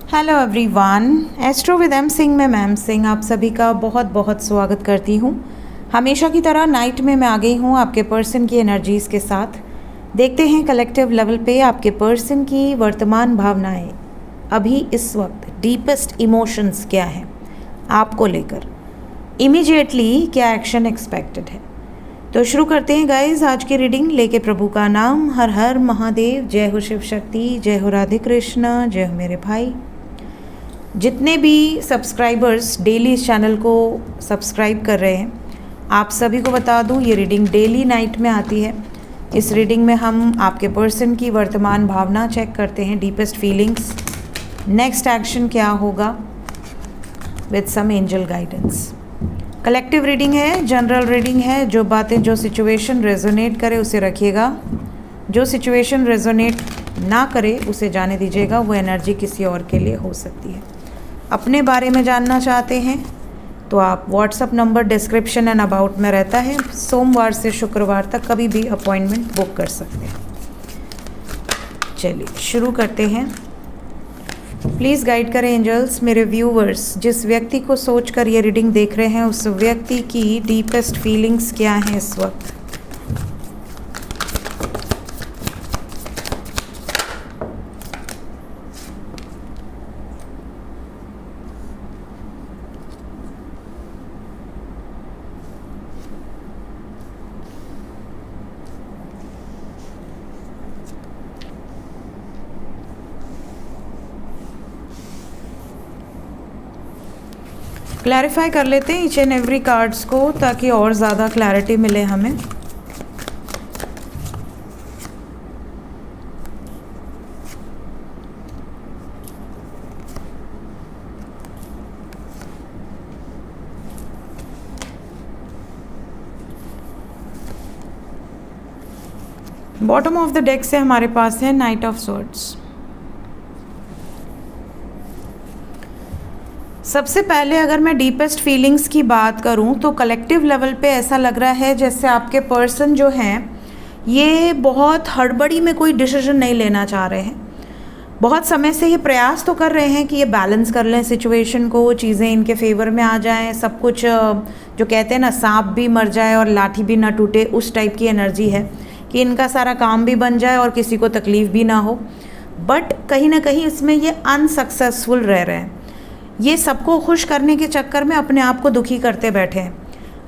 Hello everyone, astro with M Singh में ma'am Singh आप सभी का बहुत बहुत स्वागत करती हूँ। हमेशा की तरह नाइट में मैं आ गई हूँ आपके पर्सन की एनर्जीज़ के साथ। देखते हैं कलेक्टिव लेवल पे आपके पर्सन की वर्तमान भावनाएं अभी इस वक्त डीपेस्ट इमोशंस क्या हैं आपको लेकर, इमीडिएटली क्या एक्शन एक्सपेक्टेड है। तो शुरू करते हैं गाइज आज की रीडिंग लेके प्रभु का नाम। हर हर महादेव, जय हो शिव शक्ति, जय हो राधे कृष्ण, जय हो मेरे भाई। जितने भी सब्सक्राइबर्स डेली इस चैनल को सब्सक्राइब कर रहे हैं, आप सभी को बता दूं ये रीडिंग डेली नाइट में आती है। इस रीडिंग में हम आपके पर्सन की वर्तमान भावना चेक करते हैं, डीपेस्ट फीलिंग्स, नेक्स्ट एक्शन क्या होगा with some angel guidance. Collective reading है, जनरल रीडिंग है। जो बातें, जो सिचुएशन रेजोनेट करे उसे रखिएगा, जो सिचुएशन रेजोनेट ना करे उसे जाने दीजिएगा। वो एनर्जी किसी और के लिए हो सकती है। अपने बारे में जानना चाहते हैं तो आप WhatsApp number description and about में रहता है। सोमवार से शुक्रवार तक कभी भी अपॉइंटमेंट बुक कर सकते हैं। चलिए शुरू करते हैं। प्लीज़ गाइड करें एंजल्स मेरे व्यूवर्स, जिस व्यक्ति को सोचकर ये रीडिंग देख रहे हैं उस व्यक्ति की डीपेस्ट फीलिंग्स क्या हैं इस वक्त। क्लैरिफाई कर लेते हैं ईच एंड एवरी कार्ड्स को ताकि और ज़्यादा क्लैरिटी मिले हमें। बॉटम ऑफ द डेक से हमारे पास है नाइट ऑफ सॉर्ड्स। सबसे पहले अगर मैं डीपेस्ट फीलिंग्स की बात करूं तो कलेक्टिव लेवल पे ऐसा लग रहा है जैसे आपके पर्सन जो हैं ये बहुत हड़बड़ी में कोई डिसीजन नहीं लेना चाह रहे हैं। बहुत समय से ये प्रयास तो कर रहे हैं कि ये बैलेंस कर लें सिचुएशन को, चीज़ें इनके फेवर में आ जाएं, सब कुछ जो कहते हैं ना सांप भी मर जाए और लाठी भी ना टूटे, उस टाइप की एनर्जी है कि इनका सारा काम भी बन जाए और किसी को तकलीफ़ भी ना हो। बट कहीं ना कहीं इसमें ये अनसक्सेसफुल रह रहे हैं। ये सबको खुश करने के चक्कर में अपने आप को दुखी करते बैठे हैं।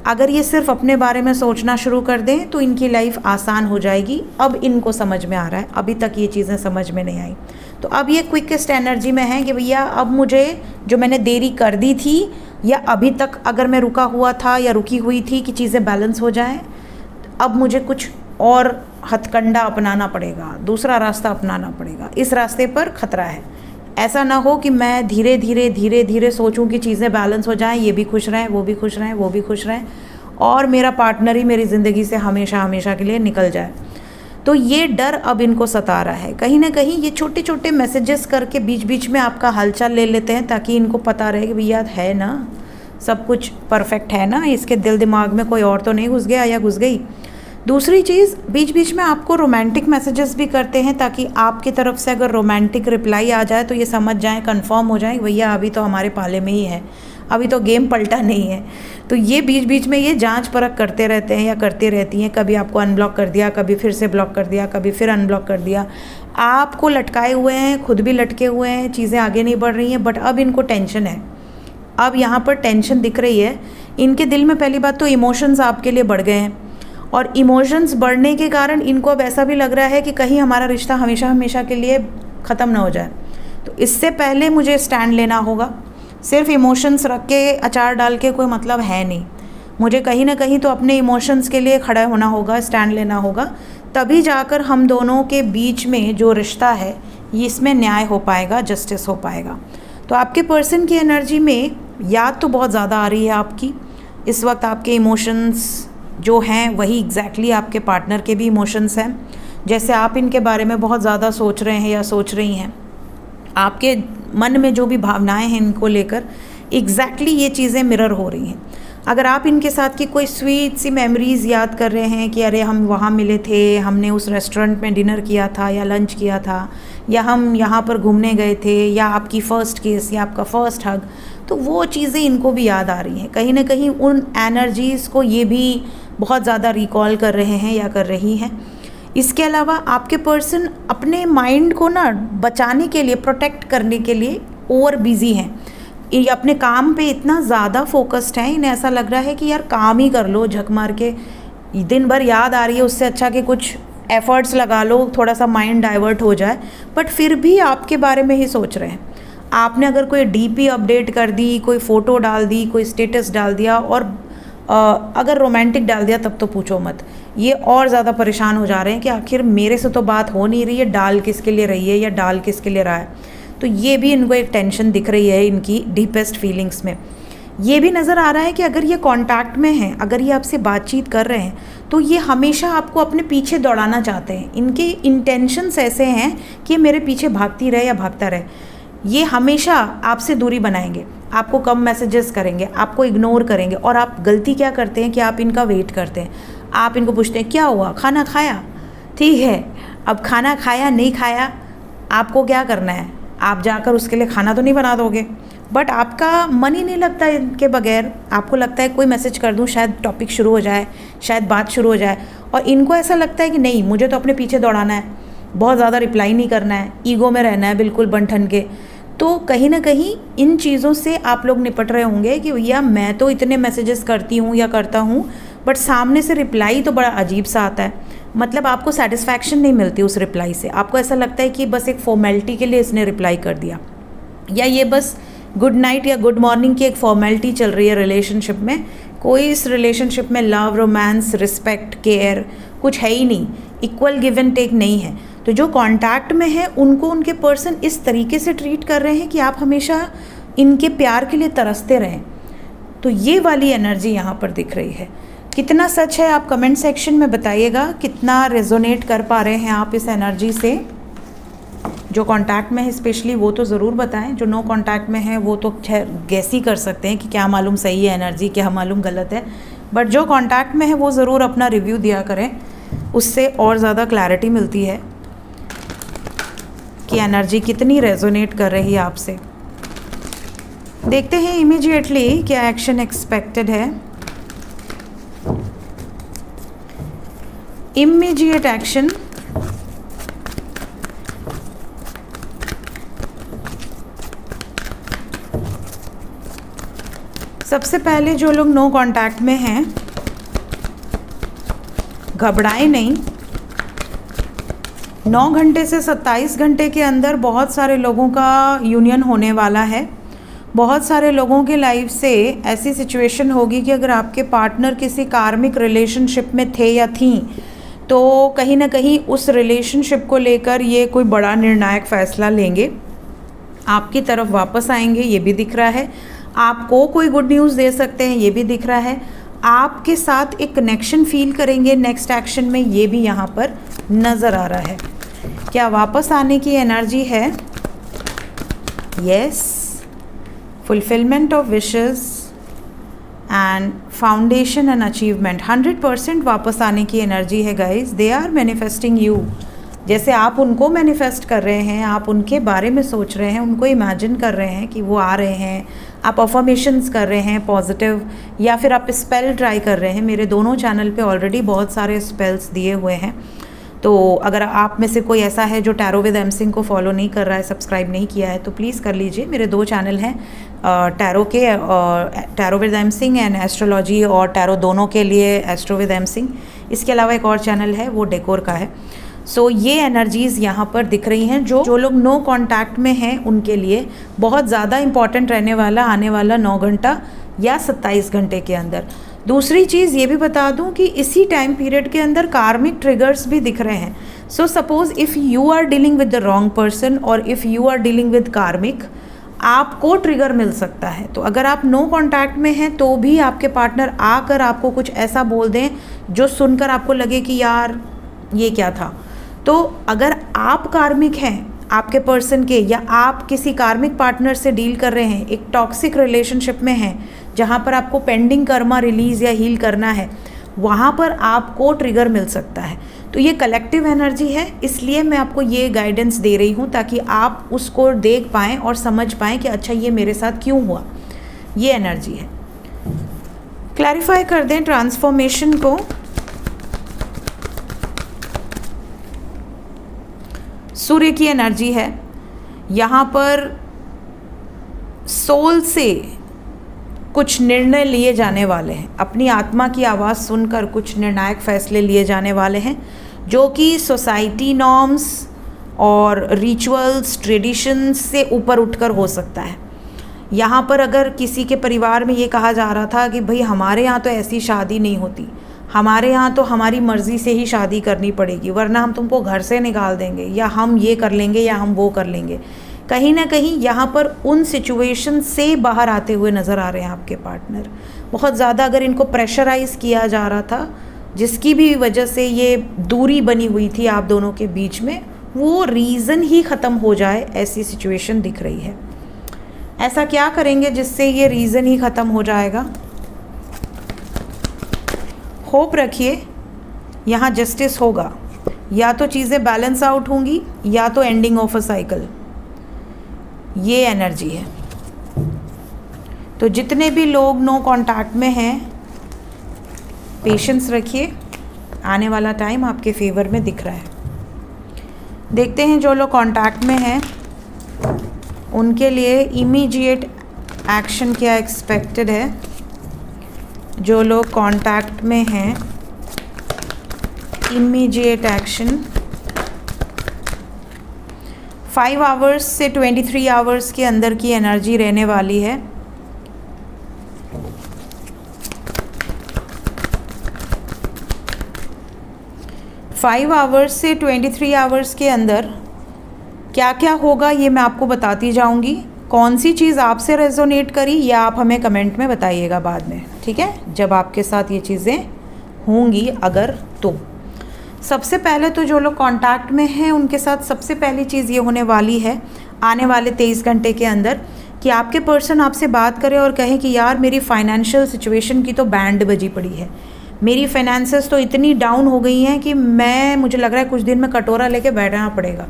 अगर ये सिर्फ अपने बारे में सोचना शुरू कर दें तो इनकी लाइफ आसान हो जाएगी। अब इनको समझ में आ रहा है, अभी तक ये चीज़ें समझ में नहीं आई। तो अब ये क्विकेस्ट एनर्जी में है कि भैया अब मुझे जो मैंने देरी कर दी थी या अभी तक अगर मैं रुका हुआ था या रुकी हुई थी कि चीज़ें बैलेंस हो जाएं, अब मुझे कुछ और हथकंडा अपनाना पड़ेगा, दूसरा रास्ता अपनाना पड़ेगा। इस रास्ते पर खतरा है। ऐसा ना हो कि मैं धीरे धीरे सोचूं कि चीज़ें बैलेंस हो जाएं, ये भी खुश रहें, वो भी खुश रहें, वो भी खुश रहें और मेरा पार्टनर ही मेरी ज़िंदगी से हमेशा हमेशा के लिए निकल जाए। तो ये डर अब इनको सता रहा है। कहीं ना कहीं ये छोटे छोटे मैसेजेस करके बीच बीच में आपका हालचाल ले लेते हैं ताकि इनको पता रहे कि भैया है ना, सब कुछ परफेक्ट है ना, इसके दिल दिमाग में कोई और तो नहीं घुस गया या घुस गई। दूसरी चीज़, बीच बीच में आपको रोमांटिक मैसेजेस भी करते हैं ताकि आपकी तरफ से अगर रोमांटिक रिप्लाई आ जाए तो ये समझ जाएं, कंफर्म हो जाएं भैया अभी तो हमारे पाले में ही है, अभी तो गेम पलटा नहीं है। तो ये बीच बीच में ये जांच परख करते रहते हैं या करती रहती हैं। कभी आपको अनब्लॉक कर दिया, कभी फिर से ब्लॉक कर दिया, कभी फिर अनब्लॉक कर दिया। आपको लटकाए हुए हैं, खुद भी लटके हुए हैं, चीज़ें आगे नहीं बढ़ रही हैं। बट अब इनको टेंशन है, अब यहाँ पर टेंशन दिख रही है इनके दिल में। पहली बात तो इमोशंस आपके लिए बढ़ गए हैं और इमोशंस बढ़ने के कारण इनको अब ऐसा भी लग रहा है कि कहीं हमारा रिश्ता हमेशा हमेशा के लिए ख़त्म ना हो जाए। तो इससे पहले मुझे स्टैंड लेना होगा। सिर्फ इमोशंस रख के अचार डाल के कोई मतलब है नहीं। मुझे कहीं ना कहीं तो अपने इमोशंस के लिए खड़ा होना होगा, स्टैंड लेना होगा, तभी जाकर हम दोनों के बीच में जो रिश्ता है इसमें न्याय हो पाएगा, जस्टिस हो पाएगा। तो आपके पर्सन की एनर्जी में याद तो बहुत ज़्यादा आ रही है आपकी इस वक्त। आपके इमोशंस जो हैं वही एग्जैक्टली आपके पार्टनर के भी इमोशंस हैं। जैसे आप इनके बारे में बहुत ज़्यादा सोच रहे हैं या सोच रही हैं, आपके मन में जो भी भावनाएं हैं इनको लेकर एग्जैक्टली ये चीज़ें मिरर हो रही हैं। अगर आप इनके साथ की कोई स्वीट सी मेमोरीज़ याद कर रहे हैं कि अरे हम वहाँ मिले थे, हमने उस रेस्टोरेंट में डिनर किया था या लंच किया था, या हम यहाँ पर घूमने गए थे, या आपकी फ़र्स्ट किस या आपका फ़र्स्ट हग, तो वो चीज़ें इनको भी याद आ रही हैं। कहीं ना कहीं उन एनर्जीज़ को ये भी बहुत ज़्यादा रिकॉल कर रहे हैं या कर रही हैं। इसके अलावा आपके पर्सन अपने माइंड को ना बचाने के लिए, प्रोटेक्ट करने के लिए ओवर बिज़ी हैं। ये अपने काम पे इतना ज़्यादा फोकस्ड हैं, इन्हें ऐसा लग रहा है कि यार काम ही कर लो झक मार के, दिन भर याद आ रही है, उससे अच्छा कि कुछ एफ़र्ट्स लगा लो, थोड़ा सा माइंड डाइवर्ट हो जाए, बट फिर भी आपके बारे में ही सोच रहे हैं। आपने अगर कोई डीपी अपडेट कर दी, कोई फ़ोटो डाल दी, कोई स्टेटस डाल दिया, और अगर रोमांटिक डाल दिया तब तो पूछो मत, ये और ज़्यादा परेशान हो जा रहे हैं कि आखिर मेरे से तो बात हो नहीं रही है, डाल किसके लिए रही है या डाल किसके लिए रहा है। तो ये भी इनको एक टेंशन दिख रही है इनकी डीपेस्ट फीलिंग्स में। ये भी नज़र आ रहा है कि अगर ये कांटेक्ट में हैं, अगर ये आपसे बातचीत कर रहे हैं, तो ये हमेशा आपको अपने पीछे दौड़ाना चाहते हैं। इनके इंटेंशंस ऐसे हैं कि मेरे पीछे भागती रहे या भागता रहे। ये हमेशा आपसे दूरी बनाएंगे, आपको कम मैसेजेस करेंगे, आपको इग्नोर करेंगे। और आप गलती क्या करते हैं कि आप इनका वेट करते हैं। आप इनको पूछते हैं क्या हुआ, खाना खाया, ठीक है, अब खाना खाया नहीं खाया आपको क्या करना है, आप जाकर उसके लिए खाना तो नहीं बना दोगे, बट आपका मन ही नहीं लगता इनके बगैर। आपको लगता है कोई मैसेज कर दूं, शायद टॉपिक शुरू हो जाए, शायद बात शुरू हो जाए, और इनको ऐसा लगता है कि नहीं, मुझे तो अपने पीछे दौड़ाना है, बहुत ज़्यादा रिप्लाई नहीं करना है, ईगो में रहना है बिल्कुल बन ठन के। तो कहीं ना कहीं इन चीज़ों से आप लोग निपट रहे होंगे कि भैया मैं तो इतने मैसेजेस करती हूँ या करता हूँ, बट सामने से रिप्लाई तो बड़ा अजीब सा आता है। मतलब आपको सेटिस्फैक्शन नहीं मिलती उस रिप्लाई से। आपको ऐसा लगता है कि बस एक फॉर्मेलिटी के लिए इसने रिप्लाई कर दिया, या ये बस गुड नाइट या गुड मॉर्निंग की एक फॉर्मेलिटी चल रही है रिलेशनशिप में। कोई इस रिलेशनशिप में लव, रोमांस, रिस्पेक्ट, केयर कुछ है ही नहीं, इक्वल गिव एंड टेक नहीं है। तो जो कांटेक्ट में है उनको उनके पर्सन इस तरीके से ट्रीट कर रहे हैं कि आप हमेशा इनके प्यार के लिए तरसते रहें। तो ये वाली एनर्जी यहाँ पर दिख रही है। कितना सच है आप कमेंट सेक्शन में बताइएगा, कितना रेजोनेट कर पा रहे हैं आप इस एनर्जी से। जो कांटेक्ट में है स्पेशली वो तो ज़रूर बताएं, जो नो कांटेक्ट में है वो तो गैस ही कर सकते हैं कि क्या मालूम सही है एनर्जी, क्या मालूम गलत है, बट जो कांटेक्ट में है वो ज़रूर अपना रिव्यू दिया करें, उससे और ज़्यादा क्लैरिटी मिलती है कि एनर्जी कितनी रेजोनेट कर रही है आपसे। देखते हैं इमीडिएटली क्या एक्शन एक्सपेक्टेड है। इमीडिएट एक्शन, सबसे पहले जो लोग नो कांटेक्ट में हैं घबराएं नहीं। 9 घंटे से 27 घंटे के अंदर बहुत सारे लोगों का यूनियन होने वाला है। बहुत सारे लोगों के लाइफ से ऐसी सिचुएशन होगी कि अगर आपके पार्टनर किसी कार्मिक रिलेशनशिप में थे या थीं, तो कहीं ना कहीं उस रिलेशनशिप को लेकर ये कोई बड़ा निर्णायक फ़ैसला लेंगे, आपकी तरफ वापस आएंगे, ये भी दिख रहा है। आपको कोई गुड न्यूज़ दे सकते हैं, ये भी दिख रहा है। आपके साथ एक कनेक्शन फील करेंगे नेक्स्ट एक्शन में, ये भी यहाँ पर नज़र आ रहा है। क्या वापस आने की एनर्जी है? Yes, fulfilment of wishes and foundation and achievement. 100% वापस आने की एनर्जी है guys. They are manifesting you. जैसे आप उनको मैनिफेस्ट कर रहे हैं, आप उनके बारे में सोच रहे हैं, उनको इमेजिन कर रहे हैं कि वो आ रहे हैं, आप अफर्मेशंस कर रहे हैं पॉजिटिव, या फिर आप स्पेल ट्राई कर रहे हैं। मेरे दोनों चैनल पे ऑलरेडी बहुत सारे स्पेल्स दिए हुए हैं, तो अगर आप में से कोई ऐसा है जो टैरो विद एम सिंह को फॉलो नहीं कर रहा है, सब्सक्राइब नहीं किया है, तो प्लीज़ कर लीजिए। मेरे 2 चैनल हैं टैरो के, tarot with M Singh and astrology, और टैरो दोनों के लिए एस्ट्रो विद एम सिंह। इसके अलावा एक और चैनल है वो डेकोर का है। सो ये एनर्जीज़ यहाँ पर दिख रही हैं। जो लोग नो कांटेक्ट में हैं उनके लिए बहुत ज़्यादा इंपॉर्टेंट रहने वाला आने वाला 9 घंटा या 27 घंटे के अंदर। दूसरी चीज़ ये भी बता दूं कि इसी टाइम पीरियड के अंदर कार्मिक ट्रिगर्स भी दिख रहे हैं। So suppose if you are dealing with the wrong person और if you are dealing with karmic, आपको ट्रिगर मिल सकता है। तो अगर आप नो कांटेक्ट में हैं तो भी आपके पार्टनर आकर आपको कुछ ऐसा बोल दें जो सुनकर आपको लगे कि यार ये क्या था। तो अगर आप कार्मिक हैं, आपके पर्सन के, या आप किसी कार्मिक पार्टनर से डील कर रहे हैं, एक टॉक्सिक रिलेशनशिप में हैं जहाँ पर आपको पेंडिंग कर्मा रिलीज़ या हील करना है, वहाँ पर आपको ट्रिगर मिल सकता है। तो ये कलेक्टिव एनर्जी है, इसलिए मैं आपको ये गाइडेंस दे रही हूँ ताकि आप उसको देख पाएँ और समझ पाएँ कि अच्छा ये मेरे साथ क्यों हुआ। ये एनर्जी है। क्लैरिफाई कर दें ट्रांसफॉर्मेशन को। सूर्य की एनर्जी है, यहाँ पर सोल से कुछ निर्णय लिए जाने वाले हैं, अपनी आत्मा की आवाज़ सुनकर कुछ निर्णायक फैसले लिए जाने वाले हैं जो कि सोसाइटी नॉर्म्स और रिचुअल्स ट्रेडिशंस से ऊपर उठकर हो सकता है। यहाँ पर अगर किसी के परिवार में ये कहा जा रहा था कि भाई हमारे यहाँ तो ऐसी शादी नहीं होती, हमारे यहाँ तो हमारी मर्ज़ी से ही शादी करनी पड़ेगी, वरना हम तुमको घर से निकाल देंगे, या हम ये कर लेंगे या हम वो कर लेंगे, कहीं ना कहीं यहाँ पर उन सिचुएशन से बाहर आते हुए नज़र आ रहे हैं आपके पार्टनर। बहुत ज़्यादा अगर इनको प्रेशराइज़ किया जा रहा था, जिसकी भी वजह से ये दूरी बनी हुई थी आप दोनों के बीच में, वो रीज़न ही ख़त्म हो जाए, ऐसी सिचुएशन दिख रही है। ऐसा क्या करेंगे जिससे ये रीज़न ही ख़त्म हो जाएगा? होप रखिए यहाँ जस्टिस होगा, या तो चीज़ें बैलेंस आउट होंगी या तो एंडिंग ऑफ अ साइकिल। ये एनर्जी है। तो जितने भी लोग नो कांटेक्ट में हैं, पेशेंस रखिए, आने वाला टाइम आपके फेवर में दिख रहा है। देखते हैं जो लोग कांटेक्ट में हैं उनके लिए इमीडिएट एक्शन क्या एक्सपेक्टेड है। जो लोग कांटेक्ट में हैं, इमीडिएट एक्शन 5 आवर्स से 23 आवर्स के अंदर की एनर्जी रहने वाली है। फाइव आवर्स से 23 आवर्स के अंदर क्या क्या होगा ये मैं आपको बताती जाऊंगी। कौन सी चीज़ आपसे रेजोनेट करी ये आप हमें कमेंट में बताइएगा बाद में, ठीक है, जब आपके साथ ये चीज़ें होंगी अगर तो। सबसे पहले तो जो लोग कांटेक्ट में हैं उनके साथ सबसे पहली चीज़ ये होने वाली है आने वाले 23 घंटे के अंदर कि आपके पर्सन आपसे बात करें और कहें कि यार मेरी फाइनेंशियल सिचुएशन की तो बैंड बजी पड़ी है, मेरी फाइनेंसेस तो इतनी डाउन हो गई हैं कि मुझे लग रहा है कुछ दिन में कटोरा लेके बैठना पड़ेगा,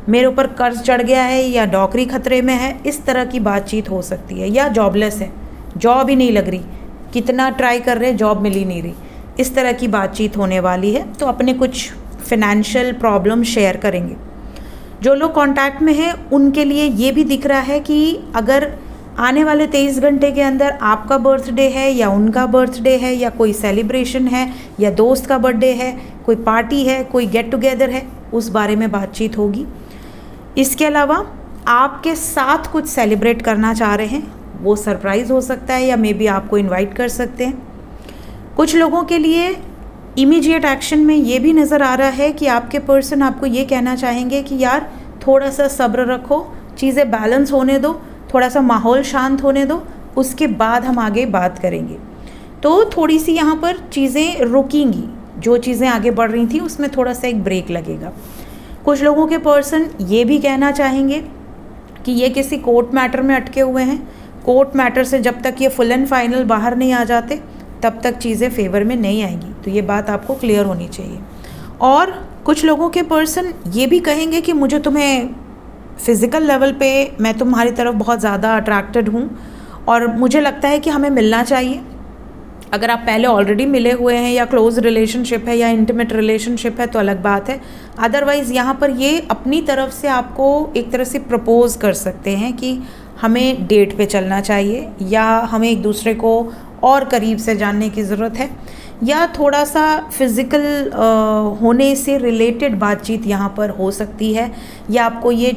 मेरे ऊपर कर्ज चढ़ गया है या नौकरी खतरे में है। इस तरह की बातचीत हो सकती है। या जॉबलेस है, जॉब ही नहीं लग रही, कितना ट्राई कर रहे जॉब मिल ही नहीं रही, इस तरह की बातचीत होने वाली है। तो अपने कुछ फिनेंशियल प्रॉब्लम शेयर करेंगे। जो लोग कांटेक्ट में हैं उनके लिए ये भी दिख रहा है कि अगर आने वाले 23 घंटे के अंदर आपका बर्थडे है या उनका बर्थडे है या कोई सेलिब्रेशन है या दोस्त का बर्थडे है, कोई पार्टी है, कोई गेट टुगेदर है, उस बारे में बातचीत होगी। इसके अलावा आपके साथ कुछ सेलिब्रेट करना चाह रहे हैं, वो सरप्राइज़ हो सकता है या मे बी आपको इनवाइट कर सकते हैं। कुछ लोगों के लिए इमीडिएट एक्शन में ये भी नज़र आ रहा है कि आपके पर्सन आपको ये कहना चाहेंगे कि यार थोड़ा सा सब्र रखो, चीज़ें बैलेंस होने दो, थोड़ा सा माहौल शांत होने दो, उसके बाद हम आगे बात करेंगे। तो थोड़ी सी यहाँ पर चीज़ें रुकेंगी, जो चीज़ें आगे बढ़ रही थी उसमें थोड़ा सा एक ब्रेक लगेगा। कुछ लोगों के पर्सन ये भी कहना चाहेंगे कि ये किसी कोर्ट मैटर में अटके हुए हैं, कोर्ट मैटर से जब तक ये फुल एंड फाइनल बाहर नहीं आ जाते तब तक चीज़ें फेवर में नहीं आएंगी। तो ये बात आपको क्लियर होनी चाहिए। और कुछ लोगों के पर्सन ये भी कहेंगे कि मुझे तुम्हें फ़िज़िकल लेवल पे मैं तुम्हारी तरफ बहुत ज़्यादा अट्रैक्टेड हूँ और मुझे लगता है कि हमें मिलना चाहिए। अगर आप पहले ऑलरेडी मिले हुए हैं या क्लोज रिलेशनशिप है या इंटीमेट रिलेशनशिप है तो अलग बात है। अदरवाइज़ यहाँ पर ये अपनी तरफ से आपको एक तरह से प्रपोज़ कर सकते हैं कि हमें डेट पे चलना चाहिए या हमें एक दूसरे को और करीब से जानने की ज़रूरत है, या थोड़ा सा फिज़िकल होने से रिलेटेड बातचीत यहाँ पर हो सकती है, या आपको ये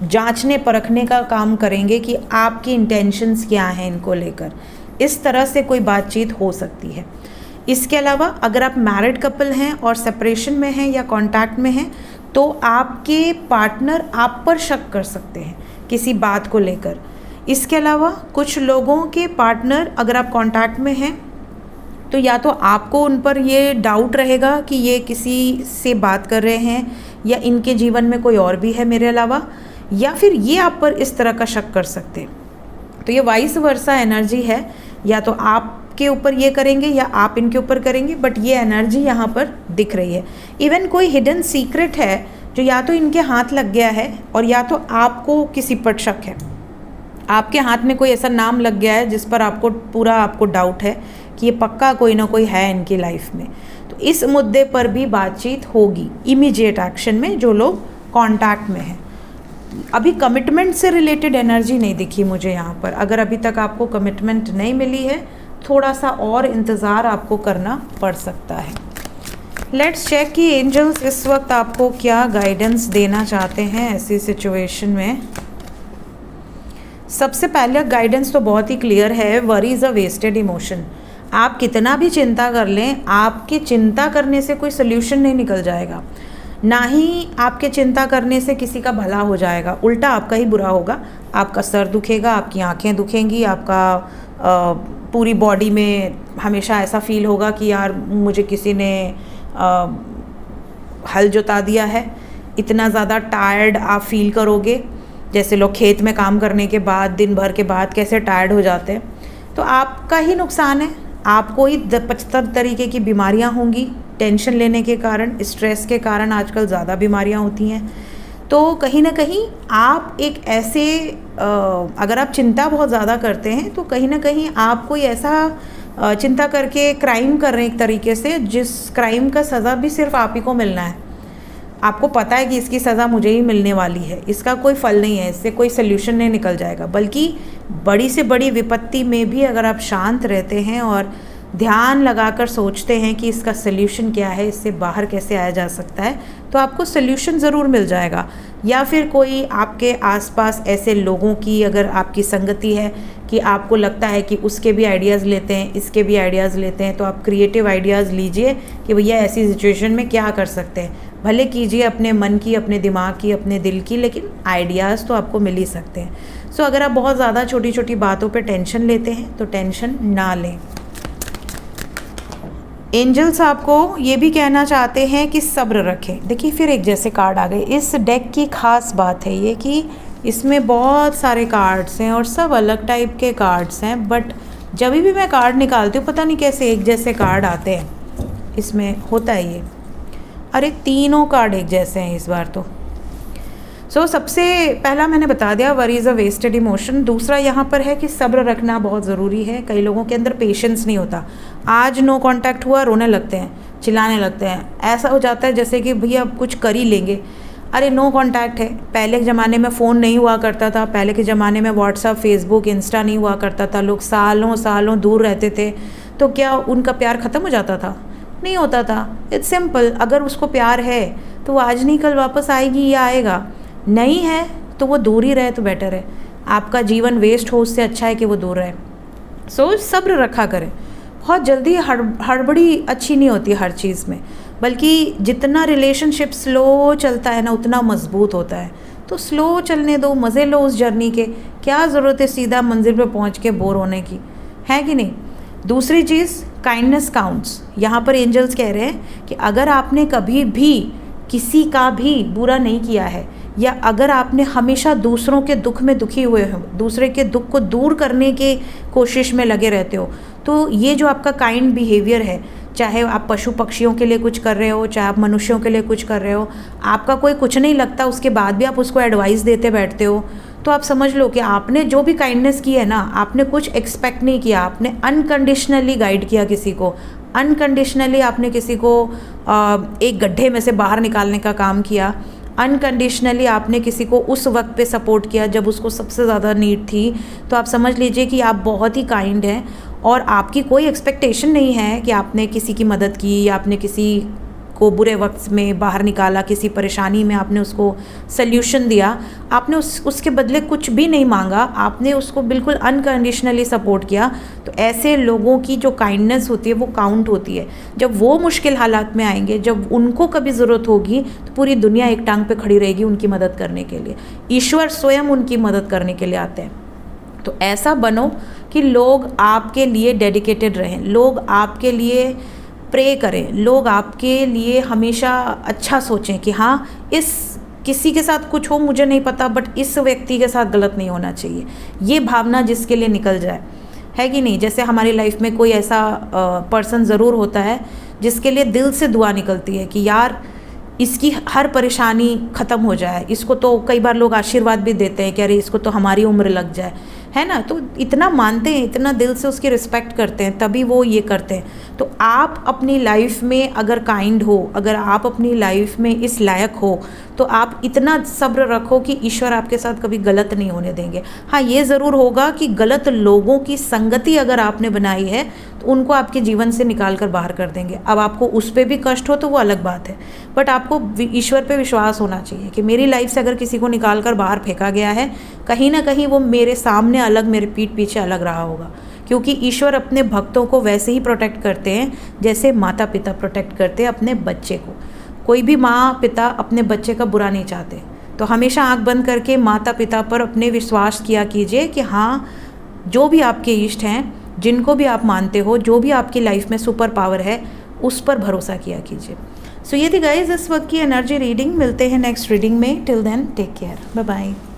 जांचने परखने का काम करेंगे कि आपकी इंटेंशंस क्या हैं इनको लेकर। इस तरह से कोई बातचीत हो सकती है। इसके अलावा अगर आप मैरिड कपल हैं और सेपरेशन में हैं या कांटेक्ट में हैं तो आपके पार्टनर आप पर शक कर सकते हैं किसी बात को लेकर। इसके अलावा कुछ लोगों के पार्टनर, अगर आप कांटेक्ट में हैं तो या तो आपको उन पर ये डाउट रहेगा कि ये किसी से बात कर रहे हैं या इनके जीवन में कोई और भी है मेरे अलावा, या फिर ये आप पर इस तरह का शक कर सकते हैं। तो ये वाइस वर्सा एनर्जी है, या तो आपके ऊपर ये करेंगे या आप इनके ऊपर करेंगे, बट ये एनर्जी यहाँ पर दिख रही है। इवन कोई हिडन सीक्रेट है जो या तो इनके हाथ लग गया है और या तो आपको किसी पर शक है। आपके हाथ में कोई ऐसा नाम लग गया है जिस पर आपको डाउट है कि ये पक्का कोई ना कोई है इनकी लाइफ में। तो इस मुद्दे पर भी बातचीत होगी इमीडिएट एक्शन में, जो लोग कांटेक्ट में हैं। अभी कमिटमेंट से रिलेटेड एनर्जी नहीं दिखी मुझे यहाँ पर। अगर अभी तक आपको कमिटमेंट नहीं मिली है, थोड़ा सा और इंतज़ार आपको करना पड़ सकता है। लेट्स चेक कि एंजल्स इस वक्त आपको क्या गाइडेंस देना चाहते हैं ऐसी सिचुएशन में। सबसे पहले गाइडेंस तो बहुत ही क्लियर है, worry is a wasted emotion. आप कितना भी चिंता कर लें, आपके चिंता करने से कोई सोल्यूशन नहीं निकल जाएगा, ना ही आपके चिंता करने से किसी का भला हो जाएगा, उल्टा आपका ही बुरा होगा। आपका सर दुखेगा, आपकी आंखें दुखेंगी, आपका पूरी बॉडी में हमेशा ऐसा फील होगा कि यार मुझे किसी ने हल जोता दिया है। इतना ज़्यादा टायर्ड आप फील करोगे, जैसे लोग खेत में काम करने के बाद, दिन भर के बाद कैसे टायर्ड हो जाते हैं। तो आपका ही नुकसान है, आपको ही 75 तरीके की बीमारियां होंगी टेंशन लेने के कारण, स्ट्रेस के कारण आजकल ज़्यादा बीमारियां होती हैं। तो कहीं ना कहीं आप एक ऐसे अगर आप चिंता बहुत ज़्यादा करते हैं तो कहीं ना कहीं आप कोई ऐसा चिंता करके क्राइम कर रहे हैं एक तरीके से, जिस क्राइम का सज़ा भी सिर्फ आप ही को मिलना है। आपको पता है कि इसकी सज़ा मुझे ही मिलने वाली है, इसका कोई फल नहीं है, इससे कोई सल्यूशन नहीं निकल जाएगा। बल्कि बड़ी से बड़ी विपत्ति में भी अगर आप शांत रहते हैं और ध्यान लगाकर सोचते हैं कि इसका सल्यूशन क्या है, इससे बाहर कैसे आया जा सकता है, तो आपको सल्यूशन ज़रूर मिल जाएगा। या फिर कोई आपके आसपास ऐसे लोगों की अगर आपकी संगति है कि आपको लगता है कि उसके भी आइडियाज़ लेते हैं, इसके भी आइडियाज़ लेते हैं, तो आप क्रिएटिव आइडियाज़ लीजिए कि भैया ऐसी सिचुएशन में क्या कर सकते हैं। भले कीजिए अपने मन की, अपने दिमाग की, अपने दिल की, लेकिन आइडियाज़ तो आपको मिल ही सकते हैं। सो अगर आप बहुत ज़्यादा छोटी छोटी बातों पे टेंशन लेते हैं तो टेंशन ना लें। एंजल्स आपको ये भी कहना चाहते हैं कि सब्र रखें। देखिए फिर एक जैसे कार्ड आ गए। इस डेक की खास बात है ये कि इसमें बहुत सारे कार्ड्स हैं और सब अलग टाइप के कार्ड्स हैं, बट जब भी मैं कार्ड निकालती हूँ पता नहीं कैसे एक जैसे कार्ड आते हैं। इसमें होता है ये, अरे तीनों कार्ड एक जैसे हैं इस बार तो। सबसे पहला मैंने बता दिया, worry is a wasted emotion. दूसरा यहाँ पर है कि सब्र रखना बहुत ज़रूरी है। कई लोगों के अंदर पेशेंस नहीं होता। आज नो कांटेक्ट हुआ, रोने लगते हैं, चिल्लाने लगते हैं, ऐसा हो जाता है जैसे कि भैया अब कुछ कर ही लेंगे। अरे नो कांटेक्ट है। पहले के ज़माने में फ़ोन नहीं हुआ करता था, पहले के ज़माने में व्हाट्सअप, फेसबुक, इंस्टा नहीं हुआ करता था, लोग सालों सालों दूर रहते थे, तो क्या उनका प्यार ख़त्म हो जाता था? नहीं होता था। इट्स सिंपल, अगर उसको प्यार है तो वो आज नहीं कल वापस आएगी या आएगा, नहीं है तो वो दूर ही रहे तो बेटर है। आपका जीवन वेस्ट हो उससे अच्छा है कि वो दूर रहे। सब्र रखा करें। बहुत जल्दी हड़बड़ी अच्छी नहीं होती हर चीज़ में, बल्कि जितना रिलेशनशिप स्लो चलता है ना उतना मजबूत होता है। तो स्लो चलने दो, मज़े लो उस जर्नी के। क्या ज़रूरत है सीधा मंजिल पे पहुंच के बोर होने की, है कि नहीं? दूसरी चीज़, काइंडनेस काउंट्स। यहाँ पर एंजल्स कह रहे हैं कि अगर आपने कभी भी किसी का भी बुरा नहीं किया है, या अगर आपने हमेशा दूसरों के दुख में दुखी हुए हो, दूसरे के दुख को दूर करने के कोशिश में लगे रहते हो, तो ये जो आपका काइंड बिहेवियर है, चाहे आप पशु पक्षियों के लिए कुछ कर रहे हो, चाहे आप मनुष्यों के लिए कुछ कर रहे हो, आपका कोई कुछ नहीं लगता, उसके बाद भी आप उसको एडवाइस देते बैठते हो, तो आप समझ लो कि आपने जो भी काइंडनेस की है ना, आपने कुछ एक्सपेक्ट नहीं किया, आपने अनकंडीशनली गाइड किया किसी को, अनकंडीशनली आपने किसी को एक गड्ढे में से बाहर निकालने का काम किया, अनकंडीशनली आपने किसी को उस वक्त पे सपोर्ट किया जब उसको सबसे ज़्यादा नीड थी। तो आप समझ लीजिए कि आप बहुत ही काइंड हैं और आपकी कोई एक्सपेक्टेशन नहीं है कि आपने किसी की मदद की या आपने किसी को बुरे वक्त में बाहर निकाला, किसी परेशानी में आपने उसको सल्यूशन दिया, आपने उसके बदले कुछ भी नहीं मांगा, आपने उसको बिल्कुल अनकंडीशनली सपोर्ट किया। तो ऐसे लोगों की जो काइंडनेस होती है वो काउंट होती है। जब वो मुश्किल हालात में आएंगे, जब उनको कभी ज़रूरत होगी, तो पूरी दुनिया एक टांग पे खड़ी रहेगी उनकी मदद करने के लिए। ईश्वर स्वयं उनकी मदद करने के लिए आते हैं। तो ऐसा बनो कि लोग आपके लिए डेडिकेटेड रहें, लोग आपके लिए प्रे करें, लोग आपके लिए हमेशा अच्छा सोचें कि हाँ इस किसी के साथ कुछ हो मुझे नहीं पता, बट इस व्यक्ति के साथ गलत नहीं होना चाहिए, ये भावना जिसके लिए निकल जाए, है कि नहीं। जैसे हमारी लाइफ में कोई ऐसा पर्सन ज़रूर होता है जिसके लिए दिल से दुआ निकलती है कि यार इसकी हर परेशानी ख़त्म हो जाए। इसको तो कई बार लोग आशीर्वाद भी देते हैं कि अरे इसको तो हमारी उम्र लग जाए, है ना। तो इतना मानते हैं, इतना दिल से उसकी रिस्पेक्ट करते हैं, तभी वो ये करते हैं। तो आप अपनी लाइफ में अगर काइंड हो, अगर आप अपनी लाइफ में इस लायक हो, तो आप इतना सब्र रखो कि ईश्वर आपके साथ कभी गलत नहीं होने देंगे। हाँ, ये ज़रूर होगा कि गलत लोगों की संगति अगर आपने बनाई है तो उनको आपके जीवन से निकाल कर बाहर कर देंगे। अब आपको उस पर भी कष्ट हो तो वो अलग बात है, बट आपको ईश्वर पे विश्वास होना चाहिए कि मेरी लाइफ से अगर किसी को निकाल कर बाहर फेंका गया है, कहीं ना कहीं वो मेरे सामने अलग, मेरे पीठ पीछे अलग रहा होगा। क्योंकि ईश्वर अपने भक्तों को वैसे ही प्रोटेक्ट करते हैं जैसे माता पिता प्रोटेक्ट करते हैं अपने बच्चे को। कोई भी माँ पिता अपने बच्चे का बुरा नहीं चाहते। तो हमेशा आंख बंद करके माता पिता पर अपने विश्वास किया कीजिए कि हाँ, जो भी आपके इष्ट हैं, जिनको भी आप मानते हो, जो भी आपकी लाइफ में सुपर पावर है, उस पर भरोसा किया कीजिए। सो ये थी गाइस इस वक्त की एनर्जी रीडिंग। मिलते हैं नेक्स्ट रीडिंग में। Till then take care, bye bye.